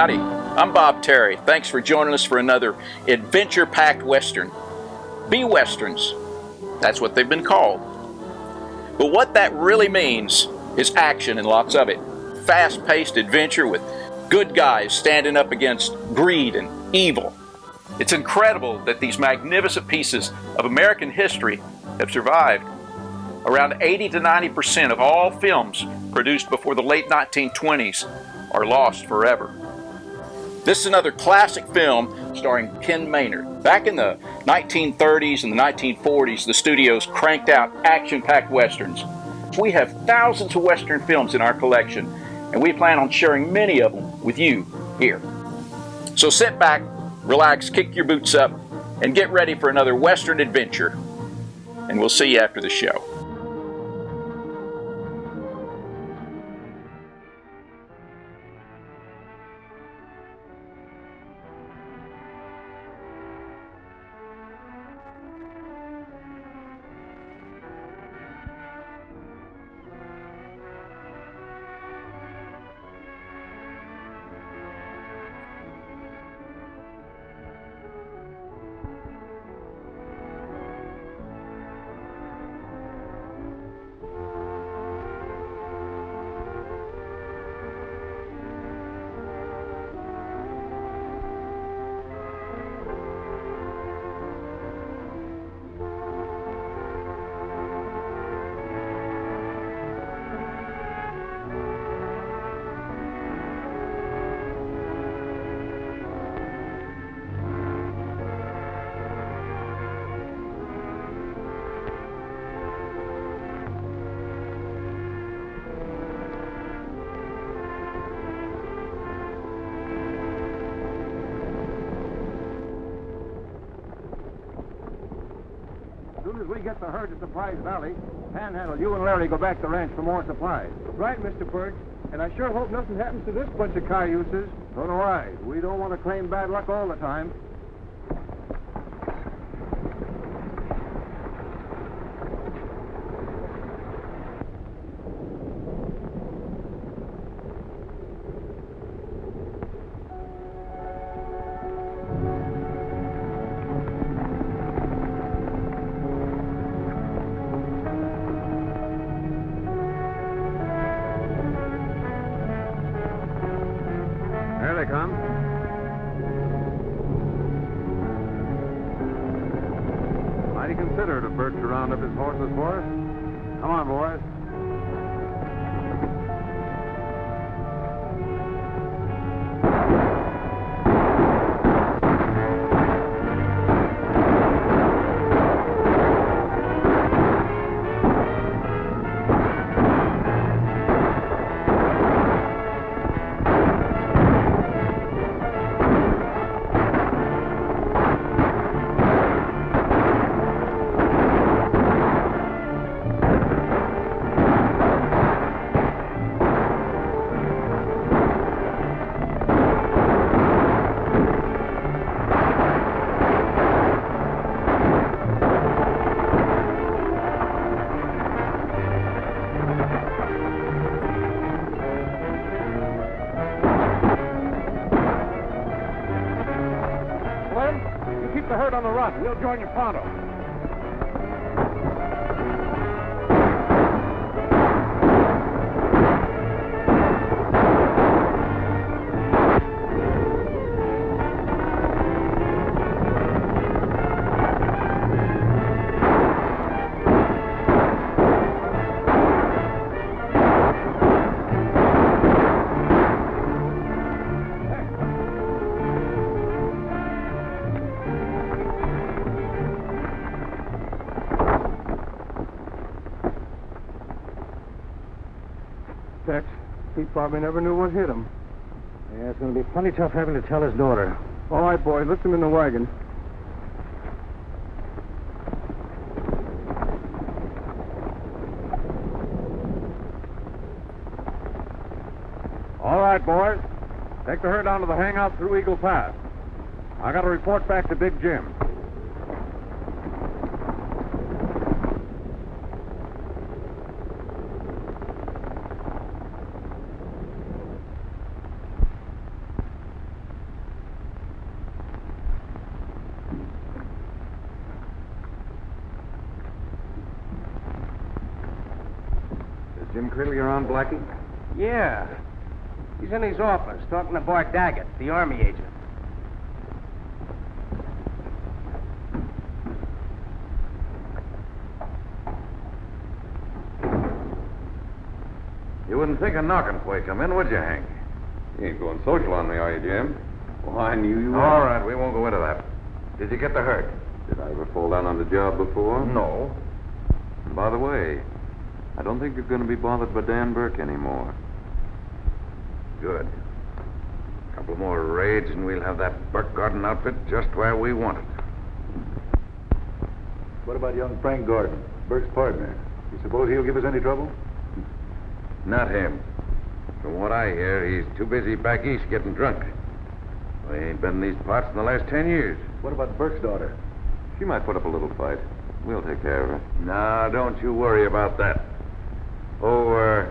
Howdy, I'm Bob Terry. Thanks for joining us for another adventure-packed Western. B-Westerns, that's what they've been called. But what that really means is action and lots of it. Fast-paced adventure with good guys standing up against greed and evil. It's incredible that these magnificent pieces of American history have survived. Around 80 to 90% of all films produced before the late 1920s are lost forever. This is another classic film starring Kenne Maynard. Back in the 1930s and the 1940s, the studios cranked out action-packed westerns. We have thousands of western films in our collection, and we plan on sharing many of them with you here. So sit back, relax, kick your boots up, and get ready for another western adventure. And we'll see you after the show. As soon as we get the herd to Supplies Valley, Panhandle, you and Larry go back to the ranch for more supplies. Right, Mr. Burke. And I sure hope nothing happens to this bunch of cayuses. So do I. We don't want to claim bad luck all the time. There they come. Mighty considerate of Burke to round up his horses for us. Come on, boys. Keep the herd on the run. We'll join you pronto. Tex, he probably never knew what hit him. Yeah, it's going to be plenty tough having to tell his daughter. All right, boys, lift him in the wagon. All right, boys. Take the herd down to the hangout through Eagle Pass. I got to report back to Big Jim. Jim Cradley around, Blackie? Yeah. He's in his office talking to Bart Daggett, the Army agent. You wouldn't think of knocking before you come in, would you, Hank? You ain't going social on me, are you, Jim? Well, I knew you were. All right, we won't go into that. Did you get the hurt? Did I ever fall down on the job before? No. And by the way, I don't think you're going to be bothered by Dan Burke anymore. Good. A couple more raids and we'll have that Burke Garden outfit just where we want it. What about young Frank Gordon, Burke's partner? You suppose he'll give us any trouble? Not him. From what I hear, he's too busy back east getting drunk. Well, he ain't been in these parts in the last 10 years. What about Burke's daughter? She might put up a little fight. We'll take care of her. No, don't you worry about that. Oh,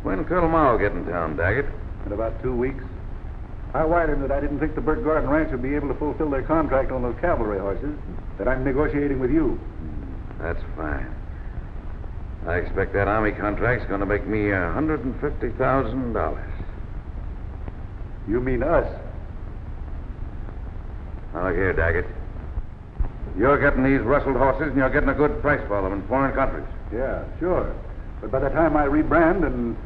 when Colonel Mao get in town, Daggett? In about 2 weeks. I wired him that I didn't think the Burke Garden Ranch would be able to fulfill their contract on those cavalry horses, that I'm negotiating with you. That's fine. I expect that Army contract's going to make me $150,000. You mean us? Now, look here, Daggett. You're getting these rustled horses, and you're getting a good price for them in foreign countries. Yeah, sure. But by the time I rebrand and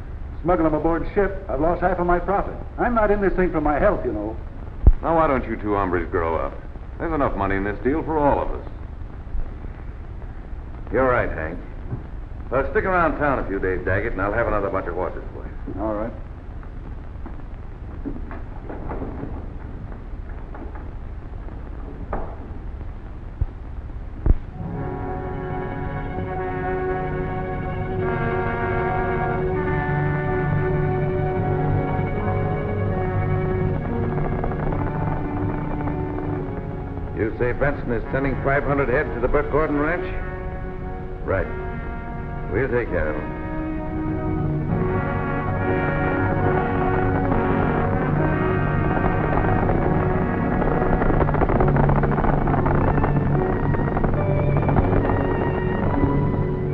smuggle them aboard ship, I've lost half of my profit. I'm not in this thing for my health, you know. Now, why don't you two hombres grow up? There's enough money in this deal for all of us. You're right, Hank. Well, stick around town a few days, Daggett, and I'll have another bunch of horses for you. All right. You say Benson is sending 500 head to the Burke Gordon Ranch? Right. We'll take care of him.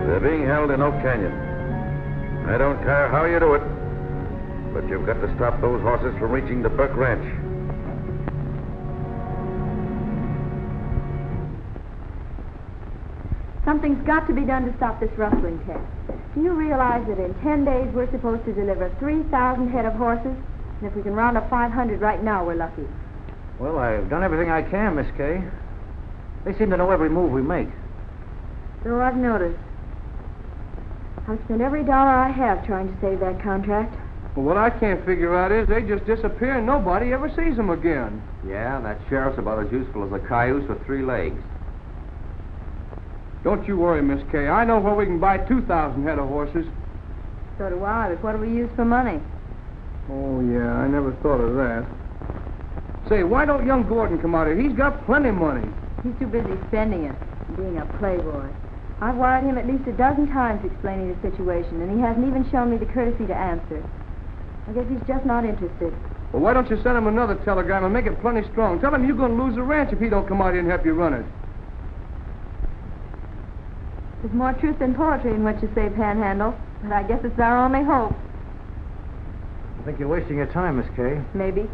They're being held in Oak Canyon. I don't care how you do it, but you've got to stop those horses from reaching the Burke Ranch. Something's got to be done to stop this rustling, Ted. Do you realize that in 10 days we're supposed to deliver 3,000 head of horses? And if we can round up 500 right now, we're lucky. Well, I've done everything I can, Miss Kay. They seem to know every move we make. So I've noticed. I've spent every dollar I have trying to save that contract. Well, what I can't figure out is they just disappear and nobody ever sees them again. Yeah, that sheriff's about as useful as a cayuse with 3 legs. Don't you worry, Miss Kay. I know where we can buy 2,000 head of horses. So do I, but what do we use for money? Oh, yeah, I never thought of that. Say, why don't young Gordon come out here? He's got plenty of money. He's too busy spending it, being a playboy. I've wired him at least a dozen times explaining the situation, and he hasn't even shown me the courtesy to answer. I guess he's just not interested. Well, why don't you send him another telegram and make it plenty strong? Tell him you're going to lose the ranch if he don't come out here and help you run it. There's more truth than poetry in what you say, Panhandle, but I guess it's our only hope. I think you're wasting your time, Miss Kay. Maybe.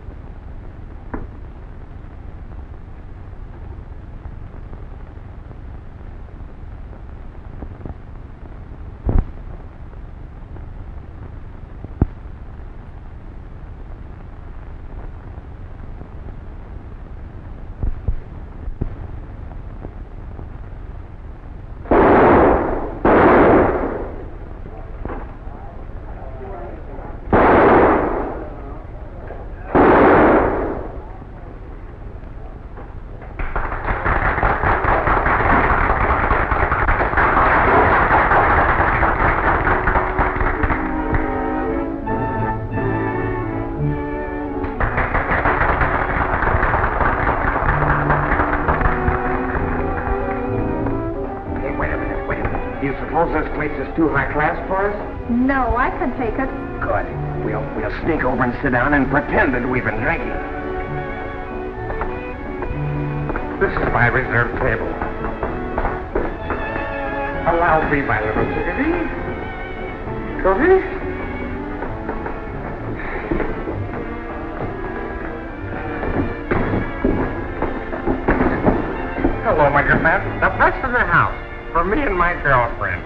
Too high class for us? No, I can take it. Good. We'll sneak over and sit down and pretend that we've been drinking. This is my reserved table. Allow me, my little chickadee. Coffee? Hello, my good man. The best in the house for me and my girlfriend.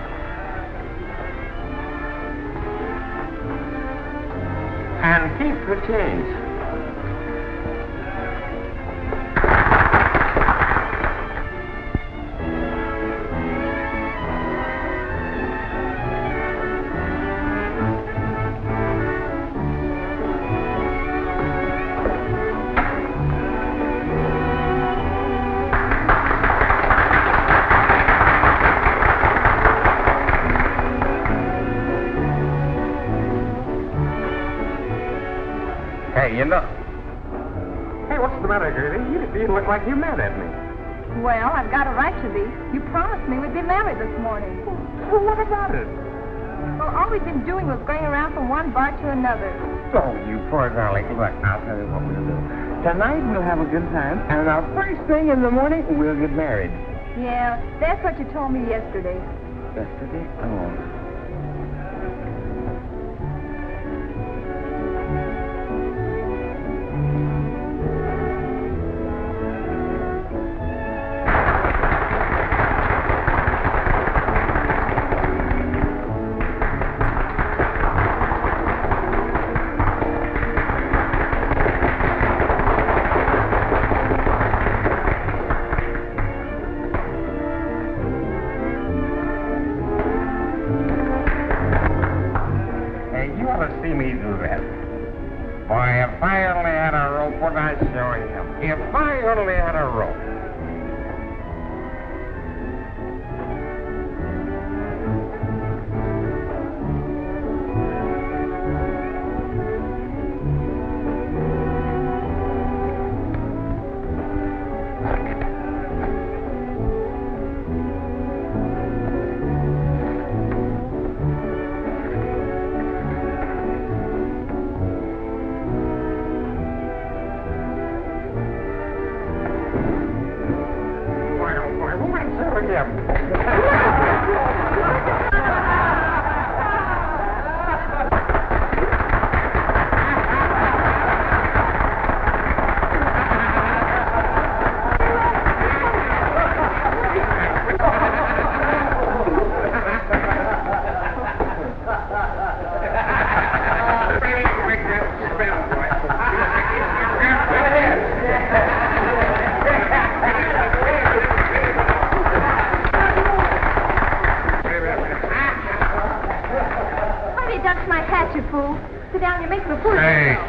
And keep the change. You know. Hey, what's the matter, Gertie? You look like you're mad at me. Well, I've got a right to be. You promised me we'd be married this morning. Well, what about it? Well, all we've been doing was going around from one bar to another. Oh, you poor darling. Look, I'll tell you what we'll do. Tonight we'll have a good time, and our first thing in the morning, we'll get married. Yeah, that's what you told me yesterday. Yesterday? Oh. See me do that. Boy, if I only had a rope, what I'd show him. If I only had a rope.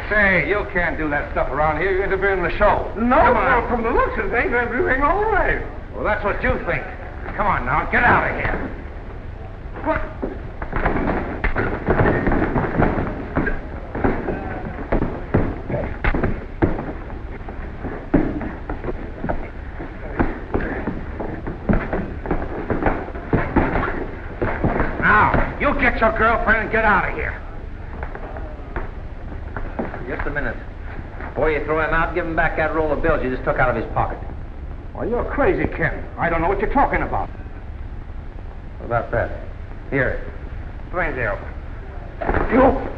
Say, you can't do that stuff around here. You're interfering in the show. No, well, from the looks of things, everything all right. Well, that's what you think. Come on now, get out of here. What? Now, you get your girlfriend and get out of here. Just a minute. Before you throw him out, give him back that roll of bills you just took out of his pocket. Well, you're crazy, Ken. I don't know what you're talking about. What about that? Here. Thank you. You...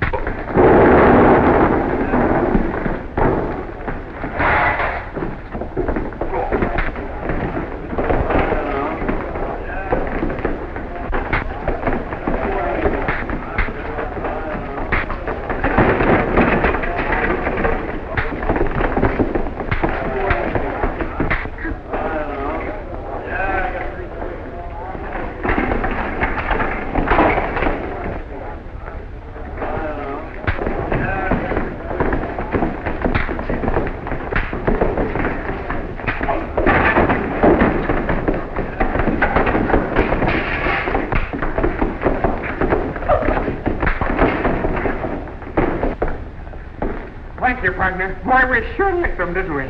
Thank you, partner. Boy, we sure licked them, didn't we?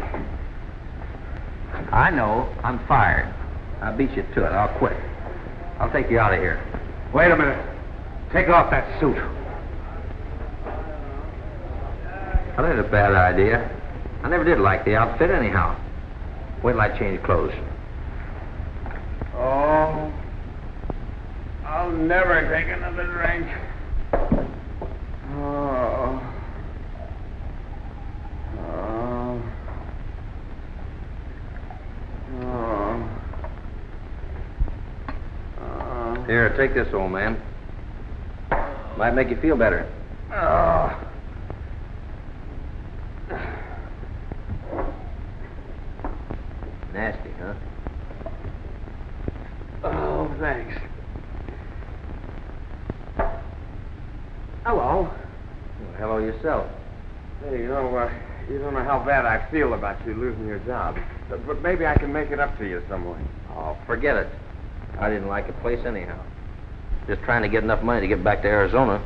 I know. I'm fired. I beat you to it. I'll quit. I'll take you out of here. Wait a minute. Take off that suit. That ain't a bad idea. I never did like the outfit anyhow. Wait till I change clothes. Oh, I'll never take another drink. Here, take this, old man. Might make you feel better. Oh. Nasty, huh? Oh, thanks. Hello. Well, hello yourself. Hey, you don't know how bad I feel about you losing your job. But maybe I can make it up to you some way. Oh, forget it. I didn't like the place anyhow. Just trying to get enough money to get back to Arizona.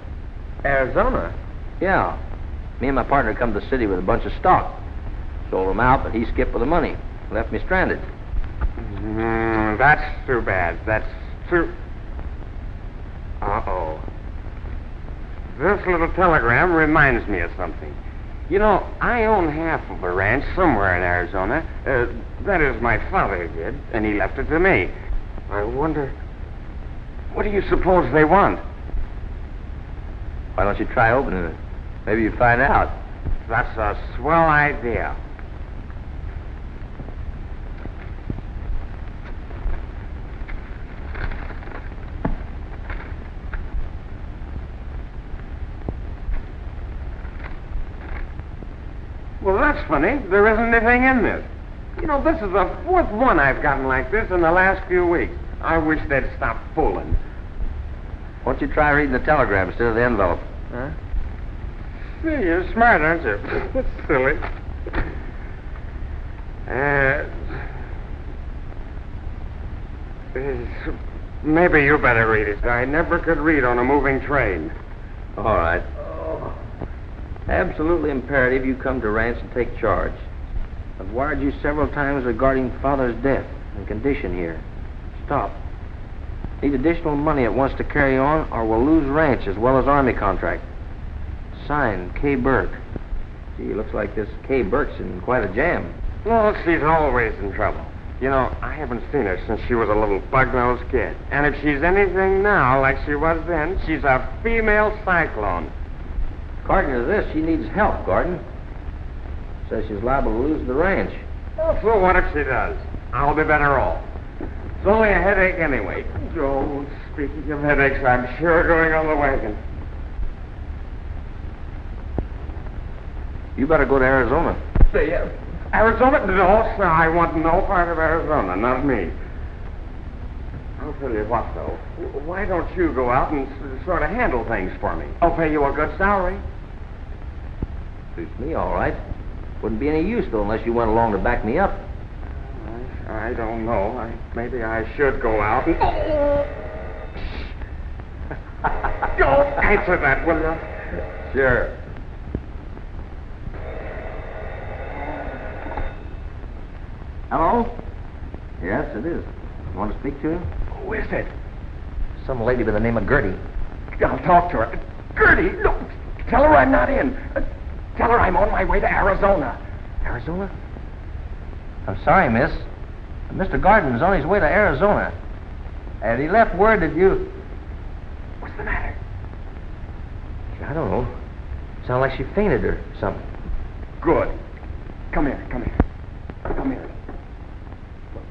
Arizona? Yeah. Me and my partner come to the city with a bunch of stock. Sold them out, but he skipped with the money. Left me stranded. That's too bad. That's too... Uh-oh. This little telegram reminds me of something. You know, I own half of a ranch somewhere in Arizona. That is, my father did, and he left it to me. I wonder... What do you suppose they want? Why don't you try opening it? Maybe you find out. That's a swell idea. Well, that's funny. There isn't anything in this. You know, this is the fourth one I've gotten like this in the last few weeks. I wish they'd stop fooling. Why don't you try reading the telegram instead of the envelope? Huh? See, you're smart, aren't you? That's silly. Maybe you better read it. I never could read on a moving train. All right. Absolutely imperative you come to ranch and take charge. I've wired you several times regarding Father's death and condition here. Stop. Need additional money at once to carry on, or we'll lose ranch as well as Army contract. Signed, K. Burke. Gee, looks like this K. Burke's in quite a jam. Well, she's always in trouble. You know, I haven't seen her since she was a little bug-nosed kid. And if she's anything now like she was then, she's a female cyclone. According to this, she needs help, Gordon. Says she's liable to lose the ranch. Oh, so what if she does? I'll be better off. It's only a headache anyway. Oh, speaking of headaches, I'm sure going on the wagon. You better go to Arizona. Say, Arizona? No, sir, I want no part of Arizona, not me. I'll tell you what, though. Why don't you go out and sort of handle things for me? I'll pay you a good salary. Suits me all right. Wouldn't be any use, though, unless you went along to back me up. I don't know. Maybe I should go out and... Don't answer that, will you? Sure. Hello? Yes, it is. You want to speak to him? Who is it? Some lady by the name of Gertie. I'll talk to her. Gertie, no, tell her I'm not in. Tell her I'm on my way to Arizona. Arizona? I'm sorry, miss. Mr. Gordon's on his way to Arizona. And he left word that you... What's the matter? I don't know. Sounded like she fainted or something. Good. Come here.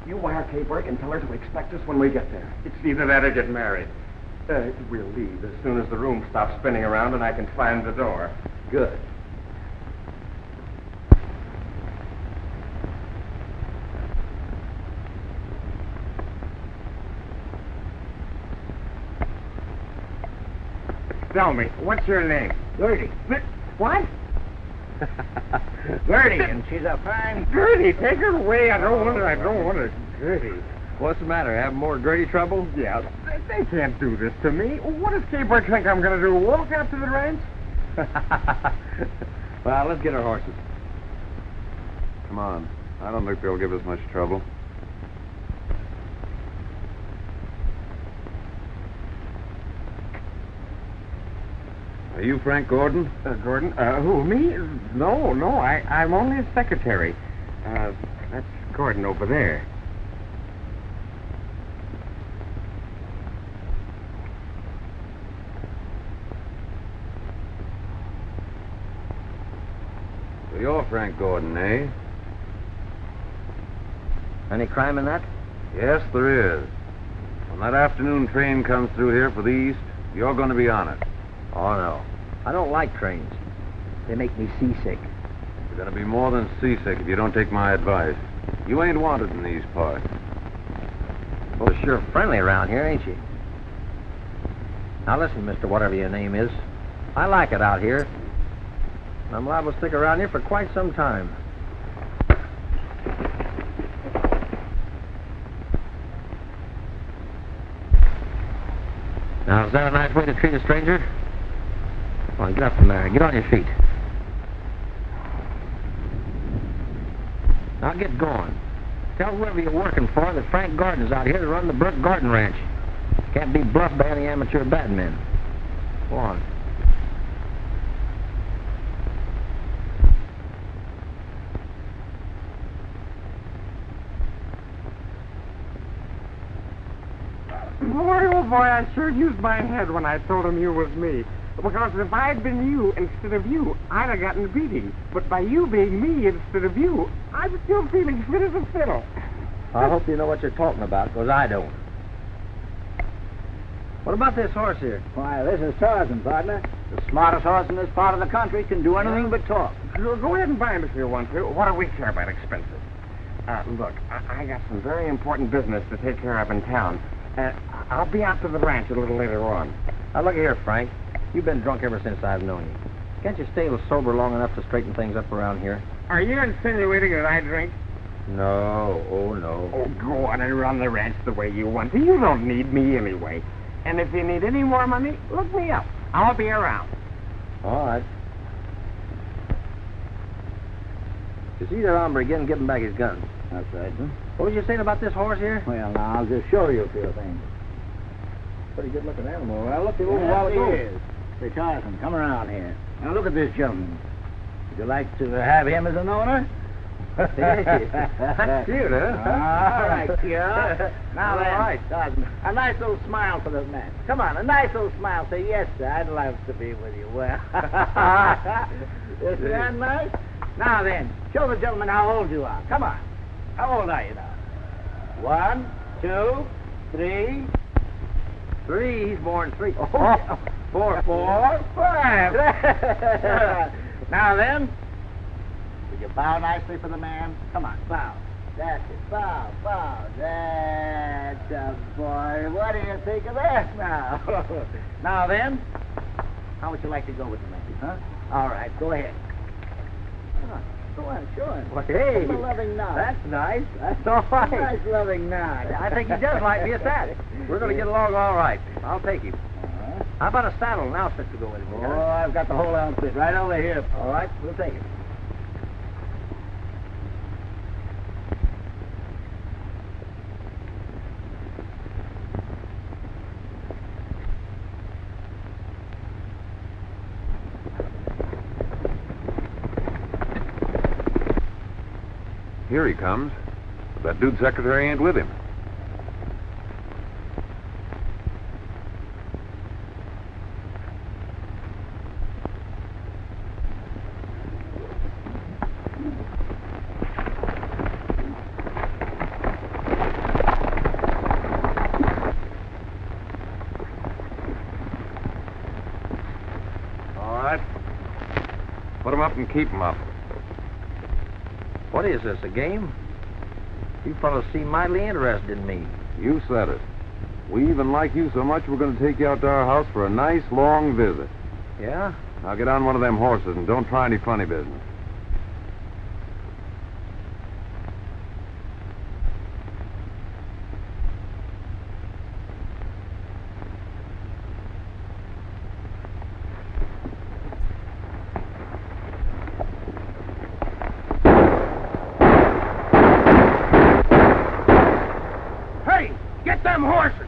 You wire K. Burke and tell her to expect us when we get there. It's either that or get married. We'll leave as soon as the room stops spinning around and I can find the door. Good. Tell me, what's your name? Gertie. What? Gertie, and she's a fine... Gertie, take her away. I don't want her. Gertie. What's the matter? Having more Gertie trouble? Yeah, they can't do this to me. What does K. Burke think I'm going to do, walk out to the ranch? Well, let's get our horses. Come on. I don't think they'll give us much trouble. Are you Frank Gordon? Gordon? Who, me? No, I'm only a secretary. That's Gordon over there. So you're Frank Gordon, eh? Any crime in that? Yes, there is. When that afternoon train comes through here for the east, you're going to be on it. Oh, no. I don't like trains. They make me seasick. You're going to be more than seasick if you don't take my advice. You ain't wanted in these parts. Well, sure friendly around here, ain't you? Now listen, mister, whatever your name is. I like it out here. I'm liable to stick around here for quite some time. Now, is that a nice way to treat a stranger? Come on, get up from there. Get on your feet. Now get going. Tell whoever you're working for that Frank Gordon's out here to run the Burke Garden Ranch. Can't be bluffed by any amateur batmen. Go on. Boy, oh boy, I sure used my head when I told him you was me. Because if I'd been you instead of you, I'd have gotten a beating. But by you being me instead of you, I'm still feeling fit as a fiddle. I hope you know what you're talking about, because I don't. What about this horse here? Why, this is Tarzan, partner. The smartest horse in this part of the country can do anything but talk. Go ahead and buy him if you want to. What do we care about expenses? Look, I got some very important business to take care of in town. I'll be out to the ranch a little later on. Now, look here, Frank. You've been drunk ever since I've known you. Can't you stay sober long enough to straighten things up around here? Are you insinuating that I drink? No. Oh, no. Oh, go on and run the ranch the way you want to. You don't need me anyway. And if you need any more money, look me up. I'll be around. All right. You see that hombre again? Give him back his gun. That's right, huh? What was you saying about this horse here? Well, now, I'll just show you a few things. Pretty good-looking animal. Well, I looked at it a Yes, while he ago. is. Say, Tarzan, come around here. Now, look at this gentleman. Would you like to have him as an owner? That's cute, huh? All right, cute. Now then, All right. Tarzan, a nice little smile for the man. Come on, a nice little smile. Say, yes, sir, I'd love to be with you. Well, isn't that nice? Now then, show the gentleman how old you are. Come on. How old are you now? 1, 2, 3. 3. He's born 3. Oh, 4, 5. Now then, will you bow nicely for the man? Come on, bow. That's it. Bow, bow. That's a boy. What do you think of that now? Now then, how would you like to go with the man? Huh? All right, go ahead. Come on. Go on, show him. Well, hey, Give him a loving nod. that's nice. That's all right. Nice loving nod. I think he does like me at that. We're going to get along all right. I'll take him. How about a saddle and outfit to go with him? Oh, I've got the whole outfit right over here. All right, we'll take it. Here he comes. But that dude's secretary ain't with him. All right. Put him up and keep him up. What is this, a game? You fellows seem mightily interested in me. You said it. We even like you so much we're going to take you out to our house for a nice long visit. Yeah? Now get on one of them horses and don't try any funny business. Get them horses!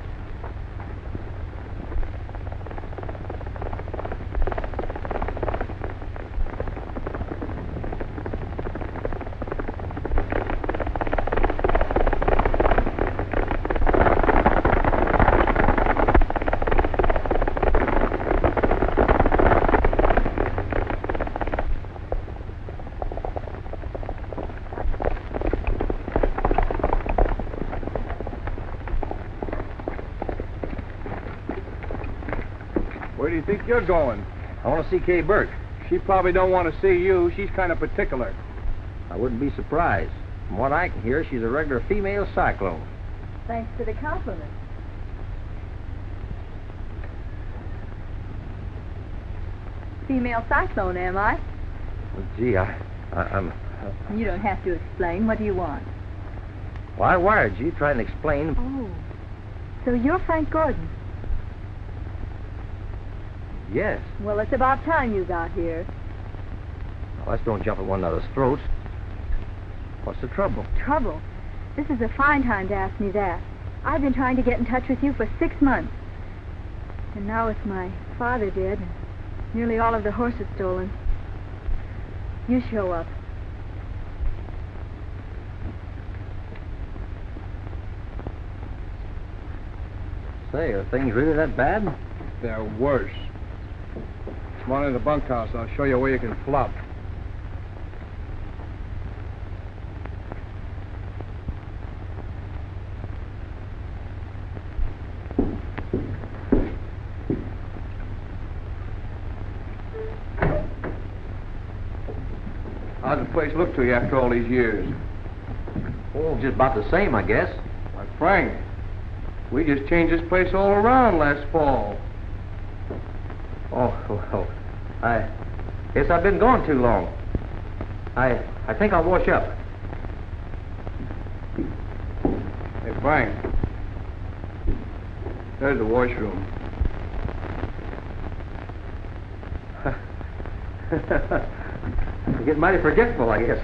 Where do you think you're going? I want to see Kay Burke. She probably don't want to see you. She's kind of particular. I wouldn't be surprised. From what I can hear, she's a regular female cyclone. Thanks for the compliment. Female cyclone, am I? Well, gee, I'm... You don't have to explain. What do you want? Well, I wired you trying to explain. Oh. So you're Frank Gordon. Yes. Well, it's about time you got here. Well, let's don't jump at one another's throats. What's the trouble? Trouble? This is a fine time to ask me that. I've been trying to get in touch with you for 6 months. And now with my father dead, and nearly all of the horses stolen, you show up. Say, are things really that bad? They're worse. Come on in the bunkhouse. I'll show you where you can flop. How's the place look to you after all these years? Oh, just about the same, I guess. Why, Frank, we just changed this place all around last fall. Oh, well, I guess I've been gone too long. I think I'll wash up. Hey, Frank, there's the washroom. I'm getting mighty forgetful, I guess.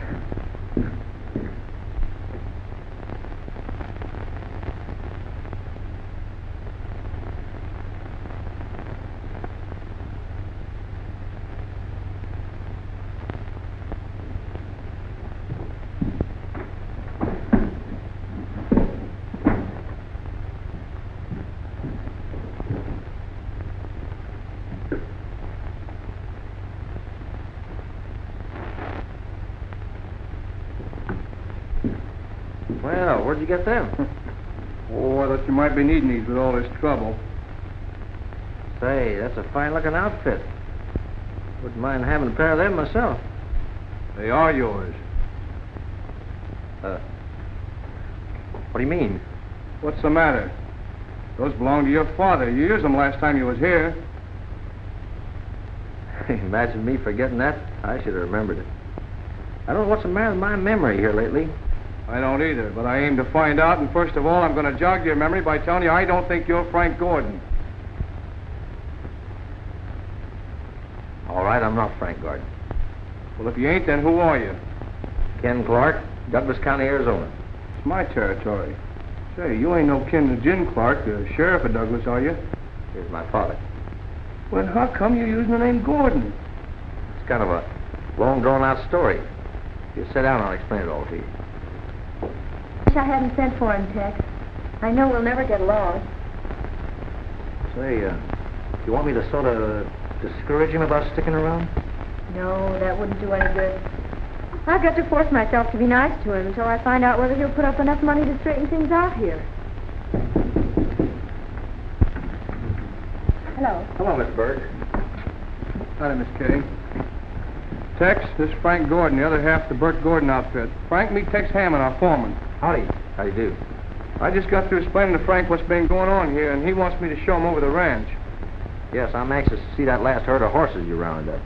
Well, where'd you get them? Oh, I thought you might be needing these with all this trouble. Say, that's a fine-looking outfit. Wouldn't mind having a pair of them myself. They are yours. What do you mean? What's the matter? Those belong to your father. You used them last time you was here. Imagine me forgetting that. I should have remembered it. I don't know what's the matter with my memory here lately. I don't either, but I aim to find out, and first of all, I'm going to jog your memory by telling you I don't think you're Frank Gordon. All right, I'm not Frank Gordon. Well, if you ain't, then who are you? Ken Clark, Douglas County, Arizona. It's my territory. Say, you ain't no kin to Jim Clark, the sheriff of Douglas, are you? Here's my father. Well, how come you're using the name Gordon? It's kind of a long, drawn-out story. You sit down, I'll explain it all to you. Wish I hadn't sent for him, Tex. I know we'll never get along. Say, you want me to sort of discourage him about sticking around? No, that wouldn't do any good. I've got to force myself to be nice to him until I find out whether he'll put up enough money to straighten things out here. Hello. Hello, Miss Burke. Howdy, Miss Kay. Tex, this is Frank Gordon, the other half of the Burke Gordon outfit. Frank, meet Tex Hannan, our foreman. Howdy. How do you do? I just got through explaining to Frank what's been going on here, and he wants me to show him over the ranch. Yes, I'm anxious to see that last herd of horses you rounded up.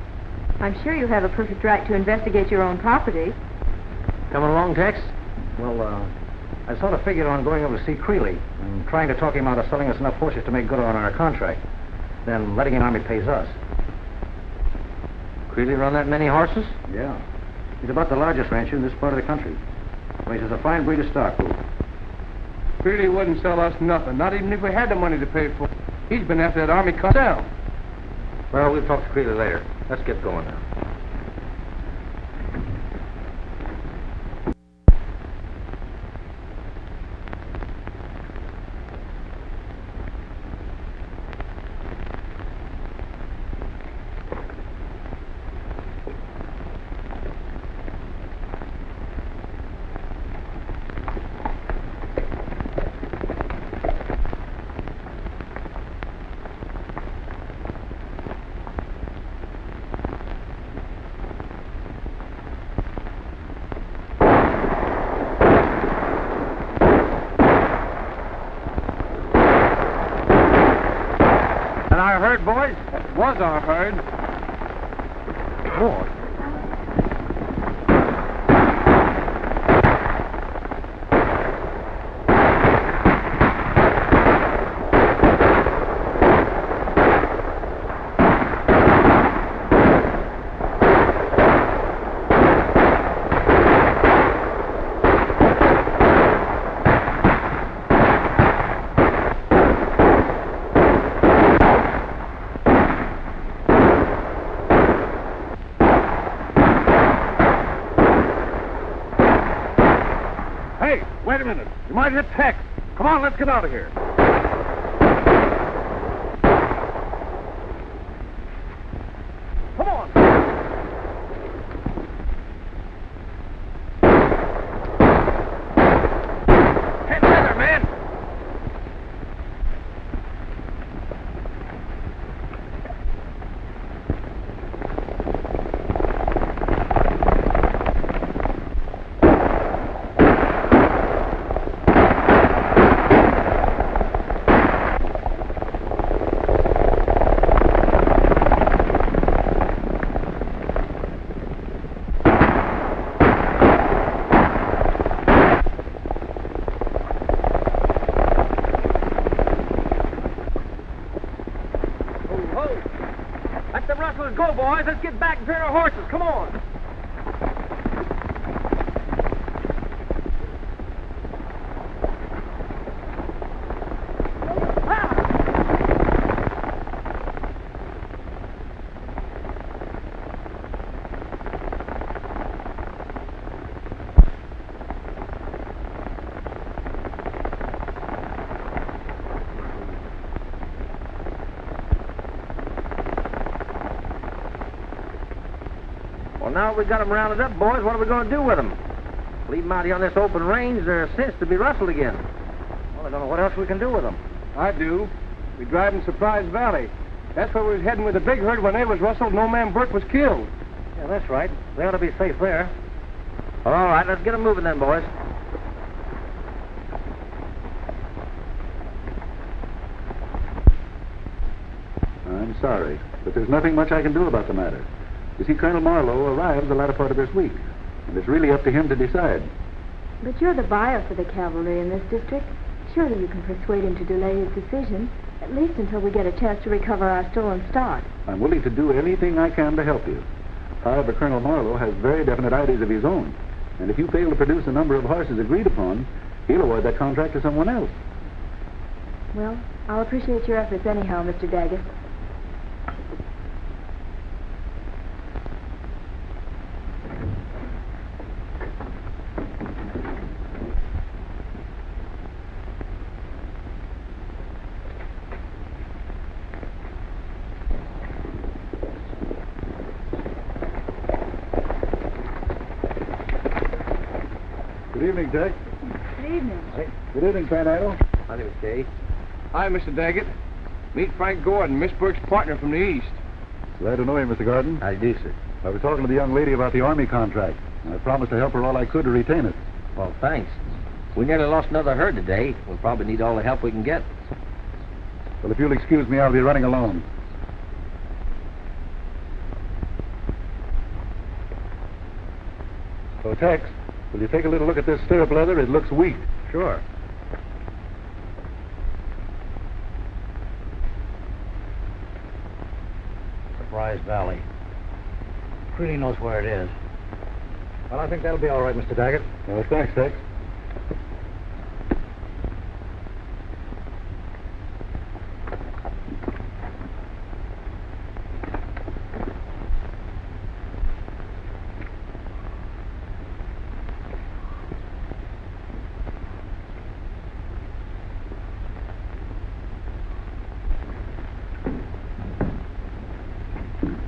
I'm sure you have a perfect right to investigate your own property. Coming along, Tex? Well, I sort of figured on going over to see Creeley and trying to talk him out of selling us enough horses to make good on our contract. Then letting him army pays us. Creeley run that many horses? Yeah. He's about the largest rancher in this part of the country. Raises a fine breed of stock, too. Creeley wouldn't sell us nothing, not even if we had the money to pay for it. He's been after that army cartel. Well, we'll talk to Creeley later. Let's get going now. That our herd, boys? That was our herd. Boy. Wait a minute. You might hit Tex. Come on, let's get out of here. Come on. Get together, man. Go, boys. Let's get back and turn our horses. Come on. Well, now we got them rounded up, boys, what are we going to do with them? Leave them out here on this open range? They're since to be rustled again. Well, I don't know what else we can do with them. I do. We drive in Surprise Valley. That's where we was heading with the big herd when they was rustled and old man Burke was killed. Yeah, that's right. They ought to be safe there. All right, let's get them moving then, boys. I'm sorry, but there's nothing much I can do about the matter. You see, Colonel Marlowe arrives the latter part of this week, and it's really up to him to decide. But you're the buyer for the cavalry in this district. Surely you can persuade him to delay his decision, at least until we get a chance to recover our stolen stock. I'm willing to do anything I can to help you. However, Colonel Marlowe has very definite ideas of his own, and if you fail to produce a number of horses agreed upon, he'll award that contract to someone else. Well, I'll appreciate your efforts anyhow, Mr. Daggett. Good evening, Tex. Good evening. Hey, good evening, Panhandle. My name is Kay. Hi, Mr. Daggett. Meet Frank Gordon, Miss Burke's partner from the East. Glad to know you, Mr. Gordon. How do you do, sir? I was talking to the young lady about the Army contract, and I promised to help her all I could to retain it. Well, thanks. We nearly lost another herd today. We'll probably need all the help we can get. Well, if you'll excuse me, I'll be running alone. So, Tex, will you take a little look at this stirrup leather? It looks weak. Sure. Surprise Valley. Really knows where it is. Well, I think that'll be all right, Mr. Daggett. Well, thanks, Tex.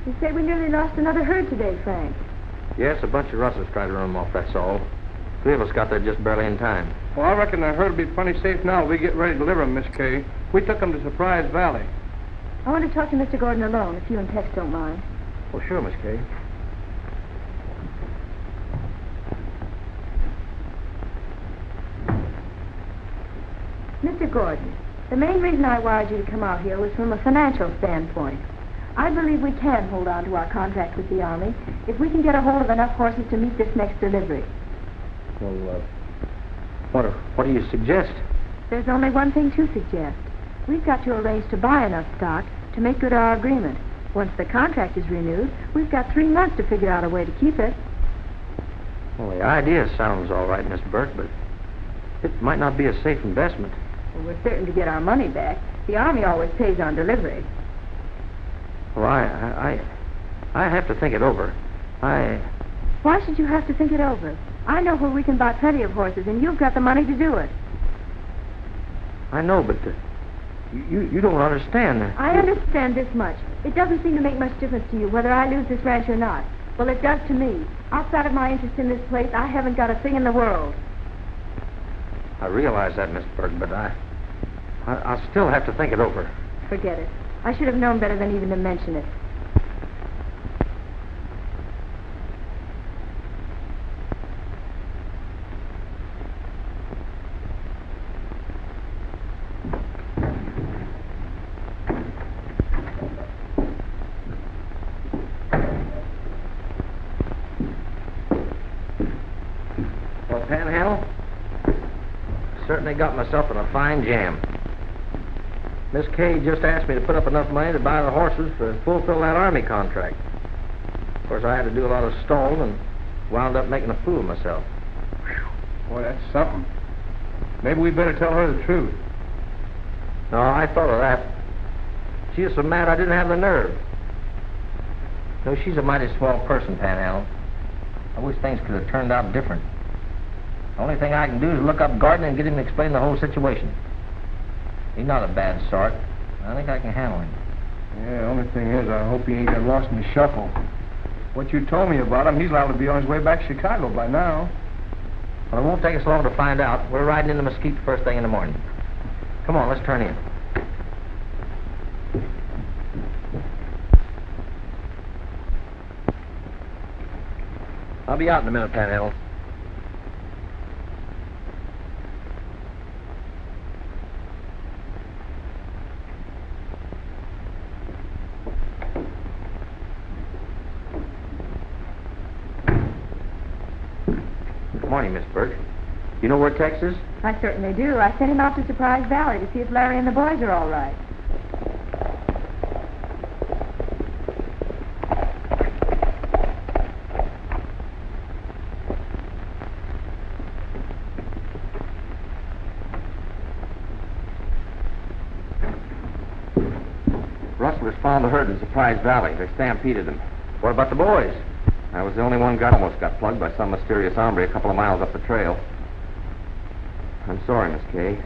You say we nearly lost another herd today, Frank. Yes, a bunch of rustlers tried to run them off, that's all. 3 of us got there just barely in time. Well, I reckon the herd will be plenty safe now. We get ready to deliver them, Miss Kay. We took them to Surprise Valley. I want to talk to Mr. Gordon alone, if you and Tex don't mind. Well, sure, Miss Kay. Mr. Gordon, The main reason I wired you to come out here was from a financial standpoint. I believe we can hold on to our contract with the Army if we can get a hold of enough horses to meet this next delivery. Well, what do you suggest? There's only one thing to suggest. We've got to arrange to buy enough stock to make good our agreement. Once the contract is renewed, we've got 3 months to figure out a way to keep it. Well, the idea sounds all right, Miss Burke, but it might not be a safe investment. Well, we're certain to get our money back. The Army always pays on delivery. Well, I have to think it over. Why should you have to think it over? I know where we can buy plenty of horses, and you've got the money to do it. I know, but you don't understand. I understand this much. It doesn't seem to make much difference to you whether I lose this ranch or not. Well, it does to me. Outside of my interest in this place, I haven't got a thing in the world. I realize that, Miss Burke, but I'll still have to think it over. Forget it. I should have known better than even to mention it. Well, Panhandle, certainly got myself in a fine jam. Miss Kay just asked me to put up enough money to buy the horses to fulfill that Army contract. Of course, I had to do a lot of stalling and wound up making a fool of myself. Boy, that's something. Maybe we better tell her the truth. No, I thought of that. She was so mad I didn't have the nerve. No, she's a mighty swell person, Panhandle. I wish things could have turned out different. The only thing I can do is look up Gardner and get him to explain the whole situation. He's not a bad sort. I think I can handle him. Yeah, the only thing is, I hope he ain't got lost in the shuffle. What you told me about him, he's liable to be on his way back to Chicago by now. Well, it won't take us long to find out. We're riding into Mesquite the first thing in the morning. Come on, let's turn in. I'll be out in a minute, Panhandle. Good morning, Miss Burke. You know where Tex is? I certainly do. I sent him out to Surprise Valley to see if Larry and the boys are all right. Rustlers found the herd in Surprise Valley. They stampeded them. What about the boys? I was the only one almost got plugged by some mysterious hombre a couple of miles up the trail. I'm sorry, Miss Kay.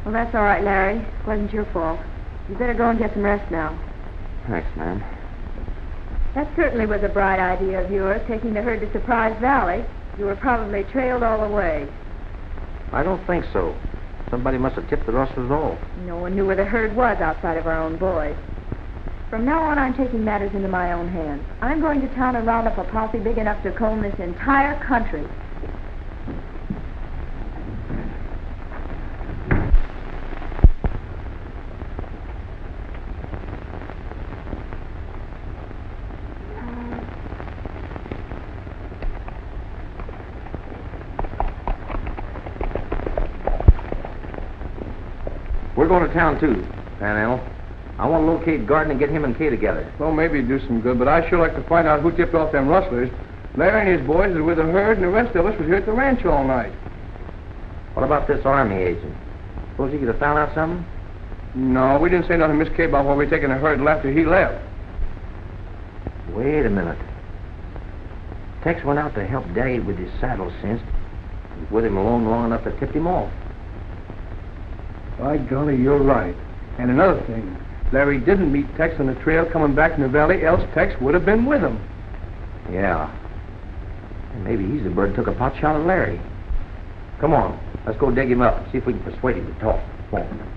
Well, that's all right, Larry. It wasn't your fault. You better go and get some rest now. Thanks, ma'am. That certainly was a bright idea of yours, taking the herd to Surprise Valley. You were probably trailed all the way. I don't think so. Somebody must have tipped the rustlers off. No one knew where the herd was outside of our own boys. From now on, I'm taking matters into my own hands. I'm going to town and round up a posse big enough to comb this entire country. We're going to town, too, Panhandle. I want to locate Gardner and get him and Kay together. Well, maybe it'd do some good, but I'd sure like to find out who tipped off them rustlers. Larry and his boys are with the herd, and the rest of us was here at the ranch all night. What about this Army agent? Suppose he could have found out something? No, we didn't say nothing to Miss Kay about why we're taking the herd after he left. Wait a minute. Tex went out to help Daddy with his saddle cinched. He was with him alone long enough to tip him off. By golly, you're right. And another thing, Larry didn't meet Tex on the trail coming back from the valley, else Tex would have been with him. Yeah. And maybe he's the bird who took a pot shot at Larry. Come on, let's go dig him up and see if we can persuade him to talk. Come on.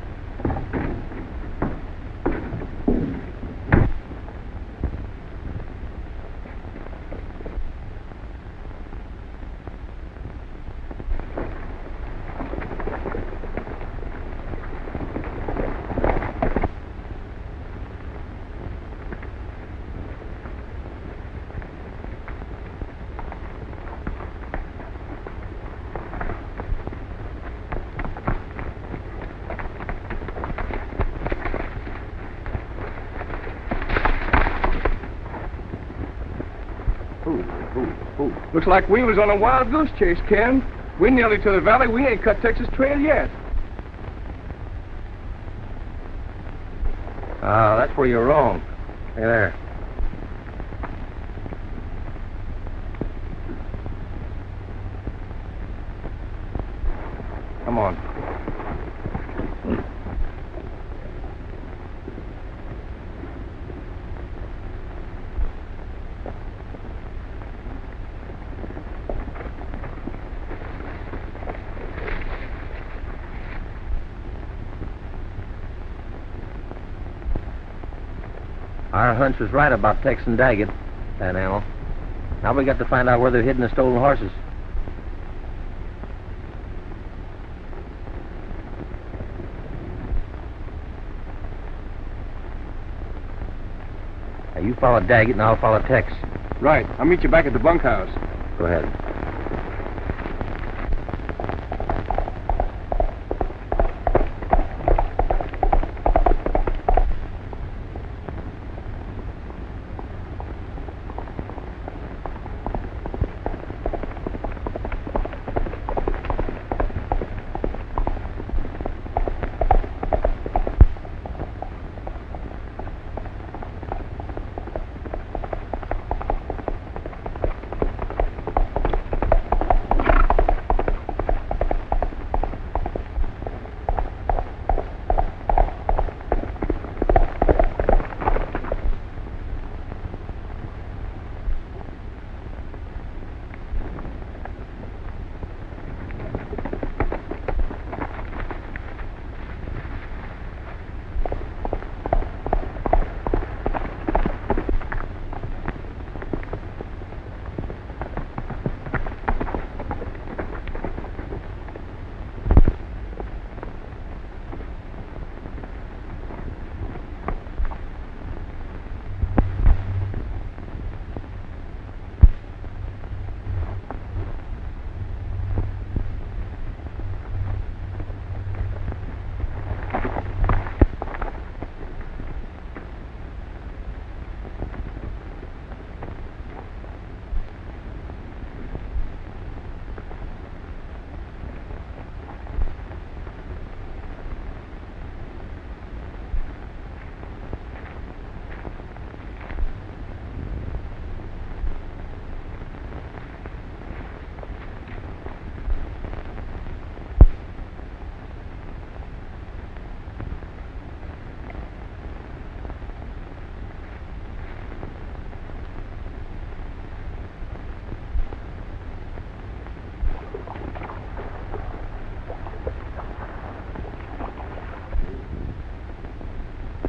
Who? Looks like Wheeler's on a wild goose chase, Ken. We're nearly to the valley. We ain't cut Texas trail yet. Oh, that's where you're wrong. Hey there. Come on. Our hunch was right about Tex and Daggett, that animal. Now we got to find out where they're hidden the stolen horses. Now you follow Daggett and I'll follow Tex. Right. I'll meet you back at the bunkhouse. Go ahead.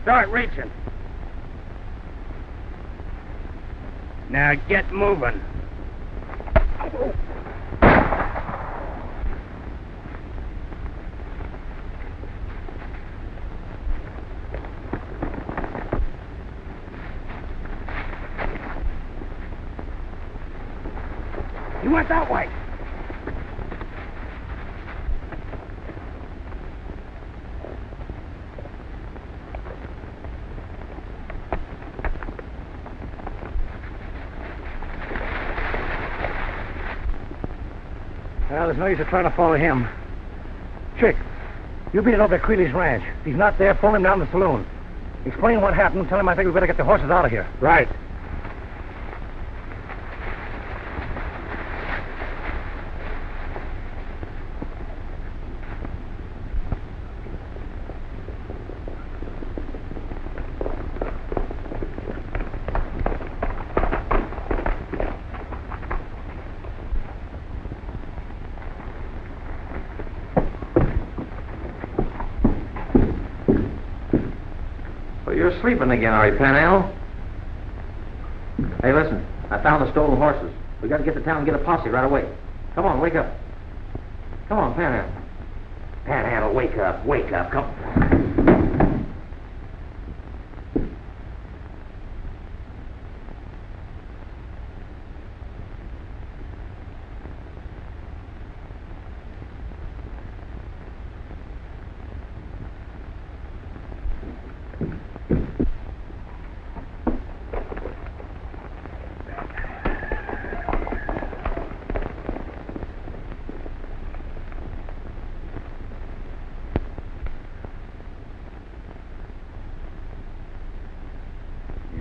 Start reaching. Now get moving. You went that way. Well, there's no use of trying to follow him. Chick, you beat it over at Creeley's ranch. If he's not there, phone him down to the saloon. Explain what happened. Tell him I think we better get the horses out of here. Right. You're sleeping again, are you, Panhandle? Hey, listen. I found the stolen horses. We got to get to town and get a posse right away. Come on, wake up. Come on, Panhandle. Panhandle, wake up. Wake up. Come.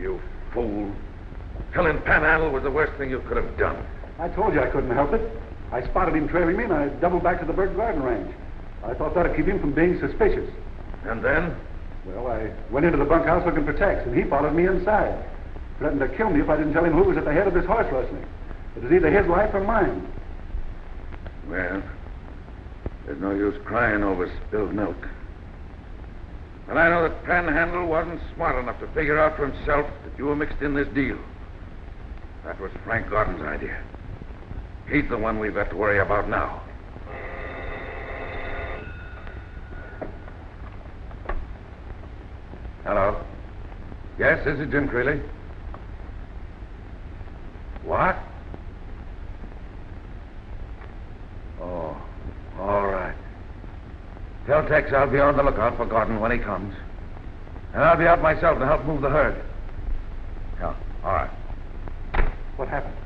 You fool. Killing Panhandle was the worst thing you could have done. I told you I couldn't help it. I spotted him trailing me, and I doubled back to the Burke Garden Ranch. I thought that'd keep him from being suspicious. And then? Well, I went into the bunkhouse looking for Tex, and he followed me inside. Threatened to kill me if I didn't tell him who was at the head of this horse rustling. It was either his life or mine. Well, there's no use crying over spilled milk. But I know that Panhandle wasn't smart enough to figure out for himself that you were mixed in this deal. That was Frank Gordon's idea. He's the one we've got to worry about now. Hello? Yes, this is Jim Creeley. What? Oh, all right. Tell Tex I'll be on the lookout for Gordon when he comes. And I'll be out myself to help move the herd. Yeah, all right. What happened?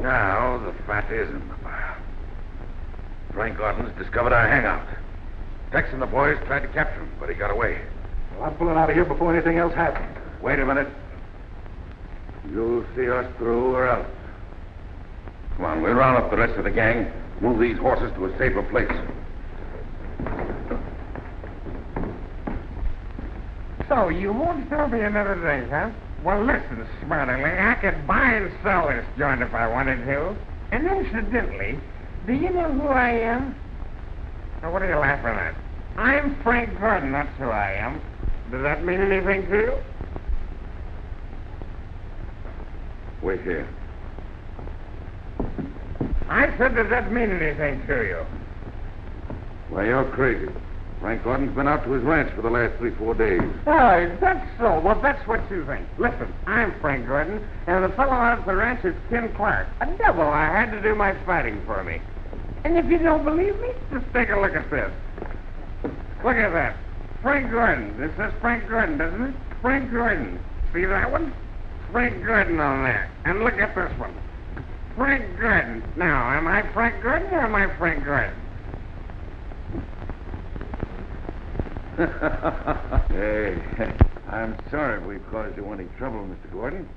Now the fat is in the pile. Frank Gordon's discovered our hangout. Tex and the boys tried to capture him, but he got away. Well, I'm pulling out of here before anything else happens. Wait a minute. You'll see us through or else. Come on, we'll round up the rest of the gang, move these horses to a safer place. So, you won't sell me another drink, huh? Well, listen, Smarterly, I could buy and sell this joint if I wanted to. And incidentally, do you know who I am? Now, what are you laughing at? I'm Frank Gordon, that's who I am. Does that mean anything to you? Wait here. I said, does that mean anything to you? Why, you're crazy. Frank Gordon's been out to his ranch for the last 3-4 days. Oh, that's so. Well, that's what you think. Listen, I'm Frank Gordon, and the fellow out at the ranch is Ken Clark, a devil I had to do my fighting for me. And if you don't believe me, just take a look at this. Look at that. Frank Gordon. This says Frank Gordon, doesn't it? Frank Gordon. See that one? Frank Gordon on there. And look at this one. Frank Gordon. Now, am I Frank Gordon or am I Frank Gordon? Hey, I'm sorry if we've caused you any trouble, Mr. Gordon.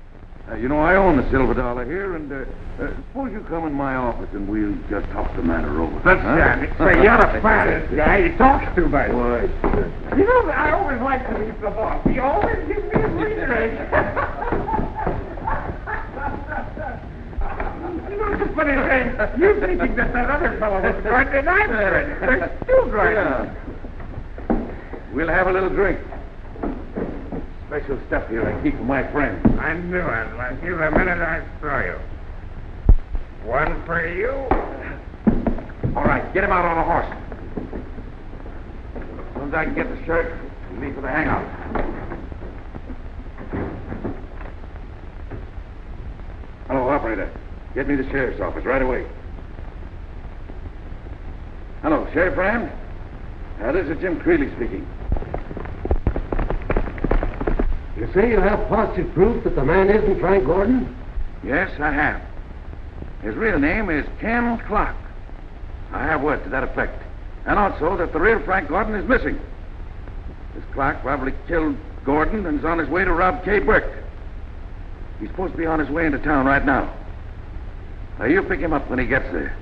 You know, I own the silver dollar here, and suppose you come in my office and we'll just talk the matter over. That's right. Say, you're the fattest guy. He talks too much. Why? You know, I always like to meet the boss. He always gives me a free drink. You know, the funny thing, you thinking that other fellow was Gordon, and I'm Gordon. There's two Gordons. Yeah. We'll have a little drink. Special stuff here I keep for my friends. I knew I'd like you the minute I saw you. One for you. All right, get him out on a horse. As soon as I can get the shirt, we'll leave for the hangout. Hello, operator. Get me the sheriff's office right away. Hello, Sheriff Rand? This is Jim Creeley speaking. You say you have positive proof that the man isn't Frank Gordon? Yes, I have. His real name is Ken Clark. I have word to that effect. And also that the real Frank Gordon is missing. This Clark probably killed Gordon and is on his way to rob K. Burke. He's supposed to be on his way into town right now. Now, you pick him up when he gets there.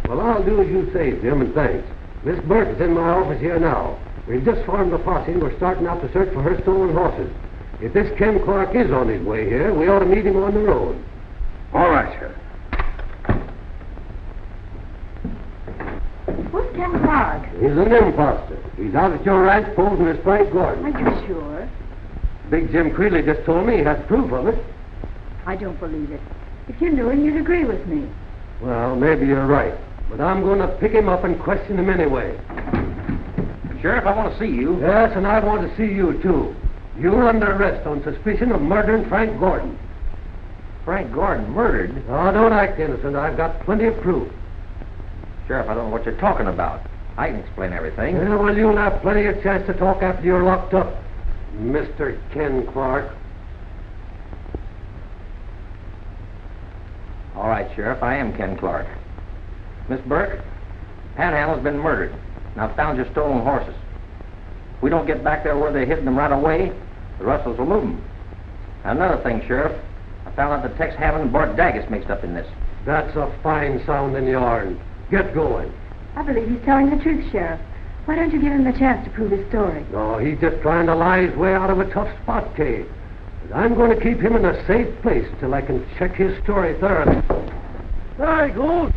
Well, I'll do as you say, Jim, and thanks. Miss Burke is in my office here now. We've just formed a posse and we're starting out to search for her stolen horses. If this Ken Clark is on his way here, we ought to meet him on the road. All right, Sheriff. Who's Ken Clark? He's an imposter. He's out at your ranch posing as Frank Gordon. Are you sure? Big Jim Creeley just told me he has proof of it. I don't believe it. If you knew him, you'd agree with me. Well, maybe you're right. But I'm going to pick him up and question him anyway. Sheriff, I want to see you. Yes, and I want to see you, too. You're under arrest on suspicion of murdering Frank Gordon. Frank Gordon murdered? Oh, don't act innocent. I've got plenty of proof. Sheriff, I don't know what you're talking about. I can explain everything. Yeah, well, you'll have plenty of chance to talk after you're locked up, Mr. Ken Clark. All right, Sheriff, I am Ken Clark. Miss Burke, Panhandle's been murdered. Now, found your stolen horses. If we don't get back there where they hid them right away, The Rustlers will move them. Another thing, Sheriff. I found out that Tex Hannan and Bart Daggett's mixed up in this. That's a fine sounding yarn. Get going. I believe he's telling the truth, Sheriff. Why don't you give him the chance to prove his story? No, he's just trying to lie his way out of a tough spot, Kay. But I'm going to keep him in a safe place till I can check his story thoroughly. Very good.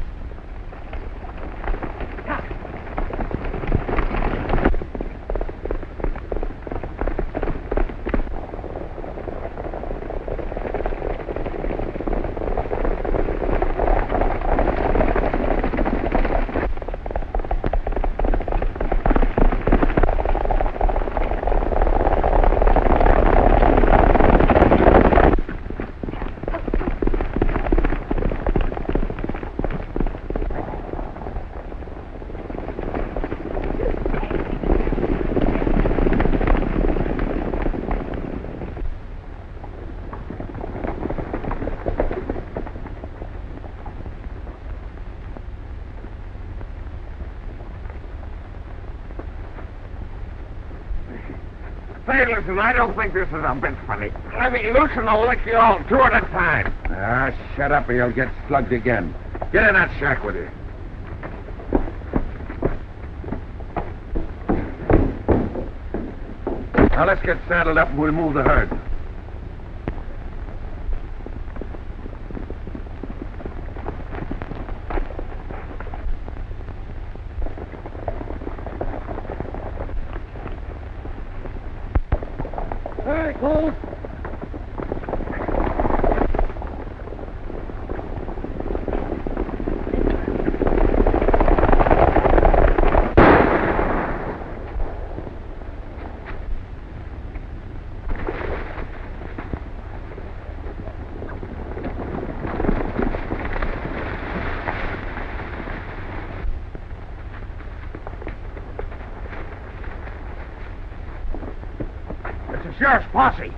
Say, listen, I don't think this is a bit funny. Let me loosen or lick you all two at a time. Ah, shut up or you'll get slugged again. Get in that shack with you. Now let's get saddled up and we'll move the herd. Very good. Sheriff's posse.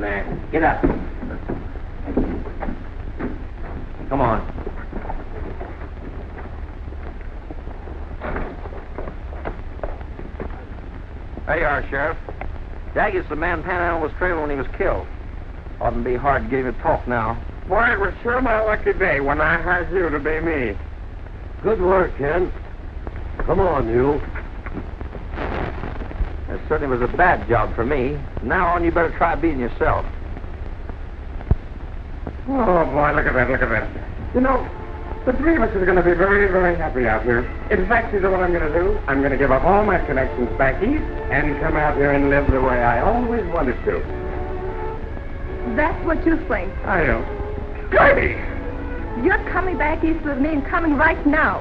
from there. Get up. Come on. There you are, Sheriff. Daggett's the man Hannan was trailing when he was killed. Oughtn't be hard to get him to talk now. Boy, it was sure my lucky day when I hired you to be me. Good work, Ken. Come on, you. That certainly was a bad job for me. From now on, you better try being yourself. Oh, boy, look at that, look at that. You know, the three of us are going to be very, very happy out here. In fact, you know what I'm going to do? I'm going to give up all my connections back east and come out here and live the way I always wanted to. That's what you think. I don't. Gertie! You're coming back east with me and coming right now.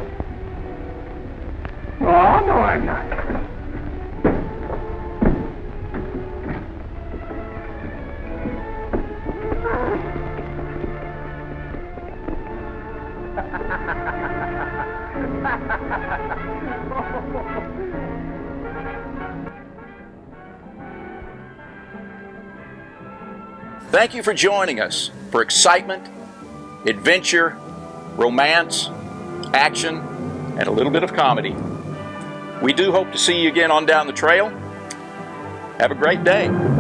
Oh, no, I'm not. Thank you for joining us for excitement, adventure, romance, action, and a little bit of comedy. We do hope to see you again on Down the Trail. Have a great day.